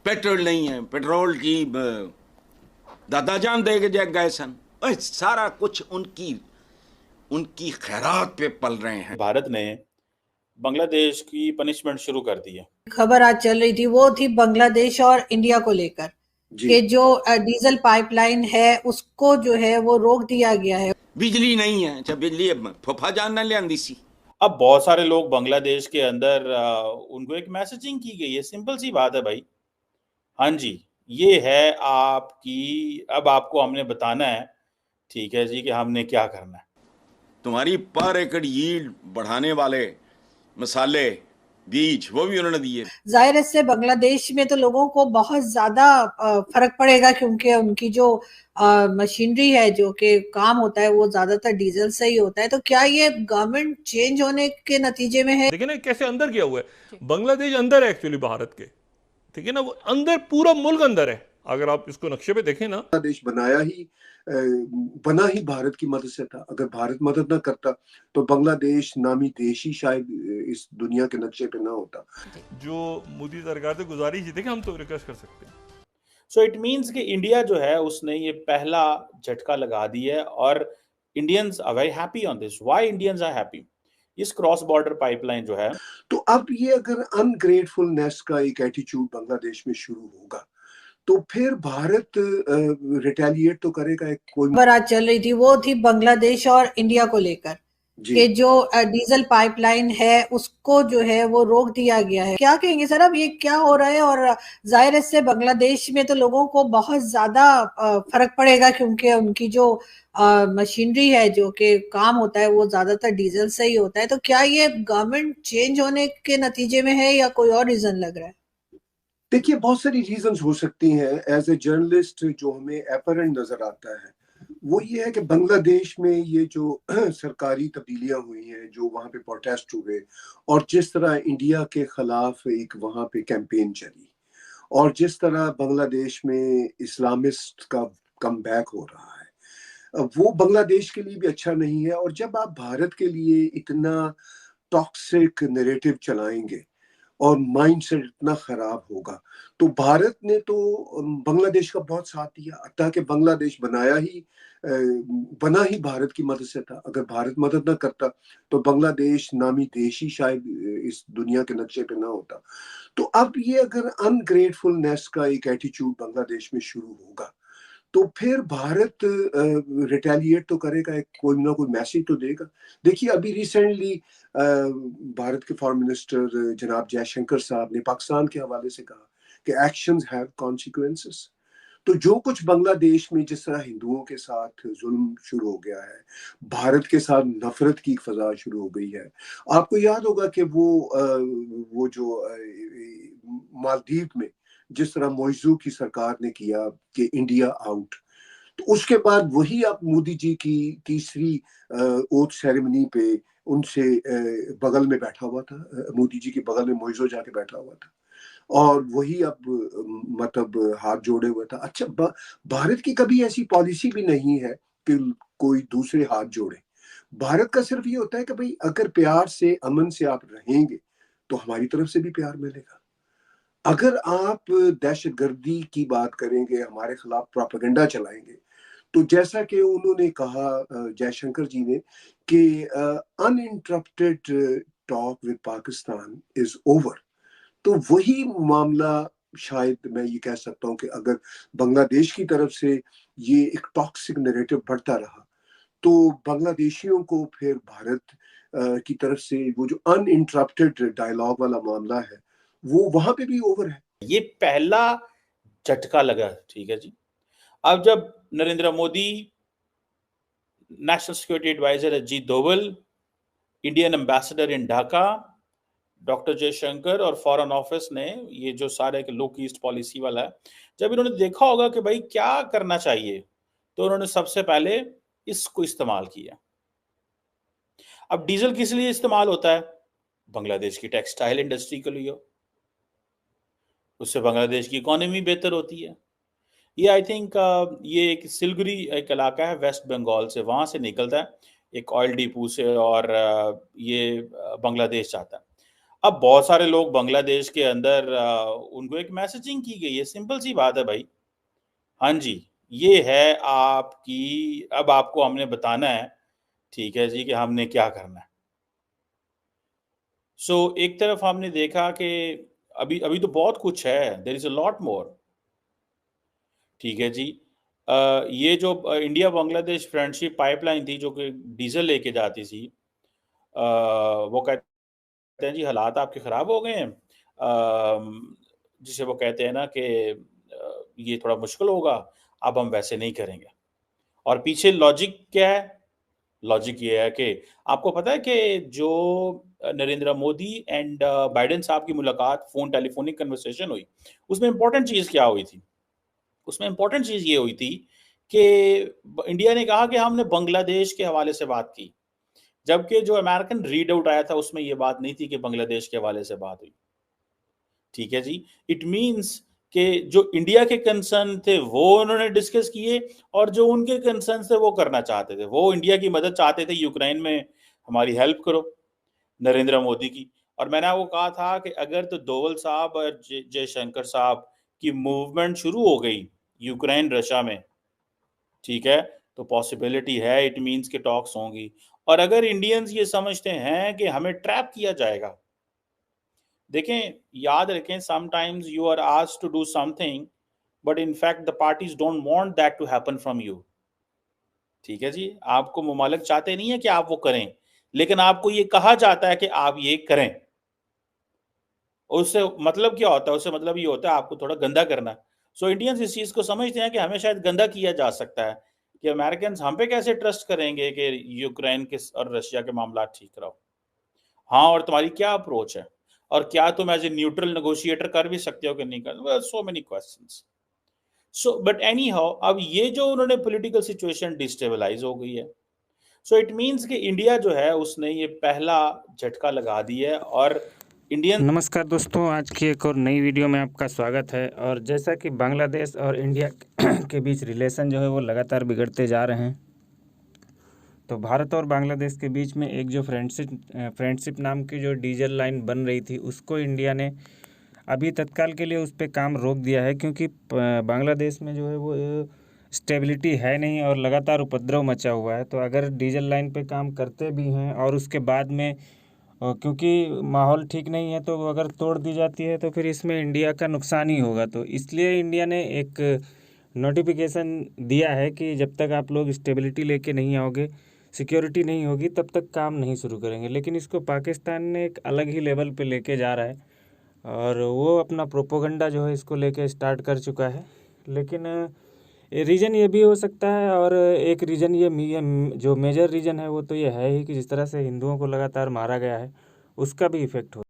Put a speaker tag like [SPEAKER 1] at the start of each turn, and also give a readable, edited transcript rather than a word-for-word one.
[SPEAKER 1] Petrol नहीं है, petrol की दादाजान दे के जग गए सन। सारा कुछ उनकी उनकी खैरात पे पल रहे हैं।
[SPEAKER 2] भारत ने बांग्लादेश की पनिशमेंट शुरू कर दी है।
[SPEAKER 3] खबर आज चल रही थी वो थी बांग्लादेश और इंडिया को लेकर कि जो डीजल पाइपलाइन है उसको जो है वो रोक दिया गया है।
[SPEAKER 1] बिजली नहीं है, अच्छा बिजली फुफा जान ना ले सी।
[SPEAKER 2] अब बहुत सारे लोग बांग्लादेश के अंदर उनको एक मैसेजिंग की गई है, सिंपल सी बात है भाई। हाँ जी, ये है आपकी, अब आपको हमने बताना है, ठीक है जी, कि हमने क्या करना है।
[SPEAKER 1] तुम्हारी पर एकड़ यील्ड बढ़ाने वाले मसाले, बीज, वो भी उन्होंने दिए।
[SPEAKER 3] जाहिर है इससे बांग्लादेश में तो लोगों को बहुत ज्यादा फर्क पड़ेगा, क्योंकि उनकी जो मशीनरी है जो कि काम होता है वो ज्यादातर डीजल से ही होता है। तो क्या ये गवर्नमेंट चेंज होने के नतीजे में है?
[SPEAKER 4] देखिए ना कैसे अंदर गया हुआ है, बांग्लादेश अंदर है एक्चुअली भारत के, ठीक है ना, वो अंदर पूरा मुल्क अंदर है। अगर आप इसको नक्शे पे देखें ना,
[SPEAKER 5] बांग्लादेश बना ही भारत की मदद से था। अगर भारत मदद ना करता तो बांग्लादेश नामी देश ही शायद इस दुनिया के नक्शे पे ना होता।
[SPEAKER 4] जो मोदी सरकार से गुजारिश थी कि हम तो रिक्वेस्ट कर सकते हैं।
[SPEAKER 2] सो इट मीन्स कि इंडिया जो है उसने ये पहला झटका लगा दिया है और Indians are very happy on this. Why Indians are happy? इस क्रॉस बॉर्डर पाइपलाइन जो है,
[SPEAKER 5] तो अब ये अगर अनग्रेटफुलनेस का एक एटीट्यूड बांग्लादेश में शुरू होगा तो फिर भारत रिटेलिएट तो करेगा। कोई
[SPEAKER 3] खबर आज चल रही थी वो थी बांग्लादेश और इंडिया को लेकर कि जो डीजल पाइपलाइन है उसको जो है वो रोक दिया गया है। क्या कहेंगे सर, अब ये क्या हो रहा है? और जाहिर है इससे बांग्लादेश में तो लोगों को बहुत ज्यादा फर्क पड़ेगा, क्योंकि उनकी जो मशीनरी है जो कि काम होता है वो ज्यादातर डीजल से ही होता है। तो क्या ये गवर्नमेंट चेंज होने के नतीजे में है या कोई और रीजन लग रहा है?
[SPEAKER 5] देखिए, बहुत सारी रीजंस हो सकती हैं। एज ए जर्नलिस्ट जो हमें एपरेंट नजर आता है वो ये है कि बांग्लादेश में ये जो सरकारी तब्दीलियां हुई हैं, जो वहाँ पे प्रोटेस्ट हुए और जिस तरह इंडिया के खिलाफ एक वहाँ पे कैंपेन चली और जिस तरह बांग्लादेश में इस्लामिस्ट का कम बैक हो रहा है, वो बांग्लादेश के लिए भी अच्छा नहीं है। और जब आप भारत के लिए इतना टॉक्सिक नैरेटिव चलाएंगे और माइंडसेट इतना खराब होगा, तो भारत ने तो बांग्लादेश का बहुत साथ दिया। ताकि बांग्लादेश बना ही भारत की मदद से था। अगर भारत मदद ना करता तो बांग्लादेश नामी देश ही शायद इस दुनिया के नक्शे पे ना होता। तो अब ये अगर अनग्रेटफुलनेस का एक एटीट्यूड बांग्लादेश में शुरू होगा तो फिर भारत रिटेलिएट तो करेगा। कोई ना कोई मैसेज तो देगा। देखिए, अभी रिसेंटली भारत के फॉरेन मिनिस्टर जनाब जयशंकर साहब ने पाकिस्तान के हवाले से कहा कि एक्शंस हैव कॉन्सिक्वेंसेस। तो जो कुछ बांग्लादेश में जिस तरह हिंदुओं के साथ जुल्म शुरू हो गया है, भारत के साथ नफरत की फजा शुरू हो गई है। आपको याद होगा कि वो जो मालदीव में जिस तरह मौजू की सरकार ने किया कि इंडिया आउट, तो उसके बाद वही आप मोदी जी की तीसरी ओथ सेरेमनी पे उनसे बगल में बैठा हुआ था। मोदी जी के बगल में मौजू जाके बैठा हुआ था और वही अब मतलब हाथ जोड़े हुए था। अच्छा, भारत की कभी ऐसी पॉलिसी भी नहीं है कि कोई दूसरे हाथ जोड़े। भारत का सिर्फ ये होता है कि भाई अगर प्यार से अमन से आप रहेंगे तो हमारी तरफ से भी प्यार मिलेगा। अगर आप दहशतगर्दी की बात करेंगे, हमारे खिलाफ प्रोपेगेंडा चलाएंगे, तो जैसा कि उन्होंने कहा जयशंकर जी ने कि uninterrupted talk with Pakistan is over, तो वही मामला शायद मैं ये कह सकता हूँ कि अगर बांग्लादेश की तरफ से ये एक टॉक्सिक नैरेटिव बढ़ता रहा तो बांग्लादेशियों को फिर भारत की तरफ से वो जो अनइंटरप्टेड डायलॉग वाला मामला है वो वहां पे भी ओवर है।
[SPEAKER 2] ये पहला झटका लगा, ठीक है जी। अब जब Narendra Modi, national security adviser Ajit Doval, Indian ambassador in Dhaka doctor Jaishankar और फॉरेन ऑफिस ने ये जो सारे लुक ईस्ट पॉलिसी वाला है, जब इन्होंने देखा होगा कि भाई क्या करना चाहिए, तो उन्होंने सबसे पहले इसको इस्तेमाल किया। अब डीजल किस लिए इस्तेमाल होता है? बांग्लादेश की टेक्सटाइल इंडस्ट्री के लिए, उससे बांग्लादेश की इकोनॉमी बेहतर होती है। ये आई थिंक ये एक सिलगुरी एक इलाका है वेस्ट बंगाल से, वहां से निकलता है एक ऑयल डिपो से और ये बांग्लादेश जाता है। अब बहुत सारे लोग बांग्लादेश के अंदर उनको एक मैसेजिंग की गई है, सिंपल सी बात है भाई। हाँ जी, ये है आपकी, अब आपको हमने बताना है, ठीक है जी, कि हमने क्या करना है। सो एक तरफ हमने देखा कि अभी अभी तो बहुत कुछ है, there is a lot more, ठीक है जी। ये जो इंडिया बांग्लादेश फ्रेंडशिप पाइपलाइन थी जो कि डीजल लेके जाती थी, वो कहते हैं जी हालात आपके ख़राब हो गए हैं, जिसे वो कहते हैं ना कि ये थोड़ा मुश्किल होगा, अब हम वैसे नहीं करेंगे। और पीछे लॉजिक क्या है? लॉजिक ये है कि आपको पता है कि जो नरेंद्र मोदी एंड बाइडेन साहब की मुलाकात फ़ोन टेलीफोनिक कन्वर्सेशन हुई, उसमें इम्पोर्टेंट चीज़ क्या हुई थी? उसमें इम्पोर्टेंट चीज़ ये हुई थी कि इंडिया ने कहा कि हमने बांग्लादेश के हवाले से बात की, जबकि जो अमेरिकन रीड आउट आया था उसमें ये बात नहीं थी कि बांग्लादेश के हवाले से बात हुई, ठीक है जी। इट मीन्स कि जो इंडिया के कंसर्न थे वो उन्होंने डिस्कस किए, और जो उनके कंसर्न थे वो करना चाहते थे, वो इंडिया की मदद चाहते थे, यूक्रेन में हमारी हेल्प करो, नरेंद्र मोदी की। और मैंने आपको कहा था कि अगर तो डोवल साहब और जयशंकर साहब की मूवमेंट शुरू हो गई यूक्रेन रशिया में, ठीक है, तो पॉसिबिलिटी है, इट मीन्स के टॉक्स होंगी। और अगर इंडियंस ये समझते हैं कि हमें ट्रैप किया जाएगा, देखें, याद रखें, sometimes you are asked to do something but in fact the parties don't want that to happen from you, ठीक है जी। आपको मुमालिक चाहते नहीं है कि आप वो करें, लेकिन आपको ये कहा जाता है कि आप ये करें। उससे मतलब क्या होता है? उससे मतलब ये होता है आपको थोड़ा गंदा करना। सो इंडियंस इस चीज़ को समझते हैं कि हमें शायद गंदा किया जा सकता है, कि अमेरिकन्स हम पे कैसे ट्रस्ट करेंगे कि यूक्रेन के और रशिया के मामला ठीक कराओ। हाँ, और तुम्हारी क्या अप्रोच है? और क्या तुम एज़ ए न्यूट्रल नेगोशिएटर कर भी सकते हो कि नहीं कर? Well, so many questions. So but any how, अब ये जो उन्होंने पॉलिटिकल सिचुएशन डिस्टेबलाइज़ हो गई है। सो इट मीन्स कि इंडिया जो है उसने ये पहला झटका लगा दी है, और इंडियन
[SPEAKER 6] नमस्कार दोस्तों, आज की एक और नई वीडियो में आपका स्वागत है। और जैसा कि बांग्लादेश और इंडिया के बीच रिलेशन जो है वो लगातार बिगड़ते जा रहे हैं, तो भारत और बांग्लादेश के बीच में एक जो फ्रेंडशिप नाम की जो डीजल लाइन बन रही थी, उसको इंडिया ने अभी तत्काल के लिए उस पर काम रोक दिया है, क्योंकि बांग्लादेश में जो है वो स्टेबिलिटी है नहीं और लगातार उपद्रव मचा हुआ है। तो अगर डीजल लाइन पे काम करते भी हैं और उसके बाद में क्योंकि माहौल ठीक नहीं है, तो अगर तोड़ दी जाती है तो फिर इसमें इंडिया का नुकसान ही होगा। तो इसलिए इंडिया ने एक नोटिफिकेशन दिया है कि जब तक आप लोग स्टेबिलिटी लेके नहीं आओगे, सिक्योरिटी नहीं होगी, तब तक काम नहीं शुरू करेंगे। लेकिन इसको पाकिस्तान ने एक अलग ही लेवल पे लेके जा रहा है और वो अपना प्रोपोगंडा जो है इसको लेके स्टार्ट कर चुका है। लेकिन रीज़न ये भी हो सकता है, और एक रीज़न ये जो मेजर रीज़न है वो तो ये है ही कि जिस तरह से हिंदुओं को लगातार मारा गया है, उसका भी इफ़ेक्ट हो